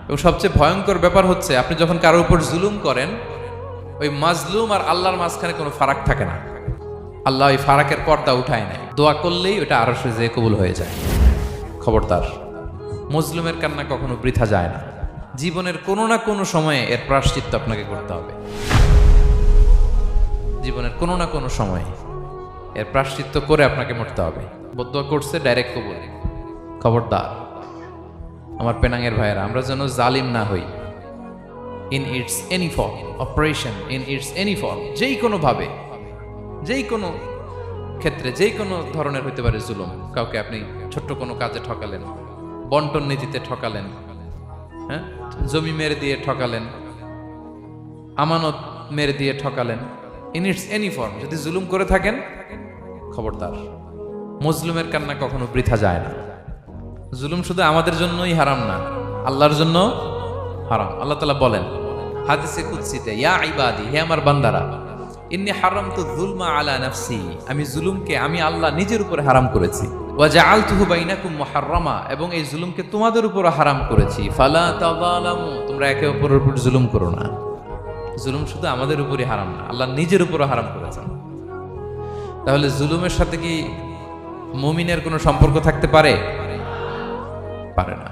এবং সবচেয়ে ভয়ঙ্কর ব্যাপার হচ্ছে আপনি যখন কারোর উপর জুলুম করেন, ওই মাজলুম আর আল্লাহর মাঝখানে কোনো ফারাক থাকে না। আল্লাহ ওই ফারাকের পর্দা উঠায় নেয়, দোয়া করলেই ওটা আরশে যেয়ে কবুল হয়ে যায়। খবরদার, মজলুমের কান্না কখনো বৃথা যায় না। জীবনের কোনো না কোনো সময়ে এর প্রায়শ্চিত্ত আপনাকে করতে হবে। জীবনের কোনো না কোনো সময়ে এর প্রায়শ্চিত্ত করে আপনাকে মরতে হবে। বদদোয়া করছে, ডাইরেক্ট কবুল। খবরদার আমার পেনাঙ্গের ভাইয়েরা, আমরা যেন জালিম না হই। In it's any form, operation in it's any form, যেই কোনো ভাবে, যেই কোনো ক্ষেত্রে, যেই কোনো ধরনের হইতে পারে জুলুম। কাউকে আপনি ছোট্ট কোনো কাজে ঠকালেন, বন্টন নীতিতে ঠকালেন, হ্যাঁ, জমি মেরে দিয়ে ঠকালেন, আমানত মেরে দিয়ে ঠকালেন, ইন ইটস এনি ফর্ম যদি জুলুম করে থাকেন, খবরদার, মজলুমের কান্না কখনো বৃথা যায় না। জুলুম শুধু আমাদের জন্যই হারাম না, আল্লাহর জন্য হারাম। আল্লাহ তাআলা বলেন হাদিসে কুদসিতে, ইয়া ইবাদি, হে আমার বান্দারা, ইন্নী হারামতু যুলমা আলা নাফসি, আমি জুলুমকে আমি আল্লাহ নিজের উপরে হারাম করেছি। ওয়া জাআলতুহু বাইনাকুম মুহাররামা, এবং এই জুলুমকে তোমাদের উপর হারাম করেছি। ফালা তাযালামু, তোমরা একে অপরের উপর জুলুম করো না। জুলুম শুধু আমাদের উপরই হারাম না, আল্লাহ নিজের উপরও হারাম করেছেন। তাহলে জুলুমের সাথে কি মুমিনের কোনো সম্পর্ক থাকতে পারে? পারে না।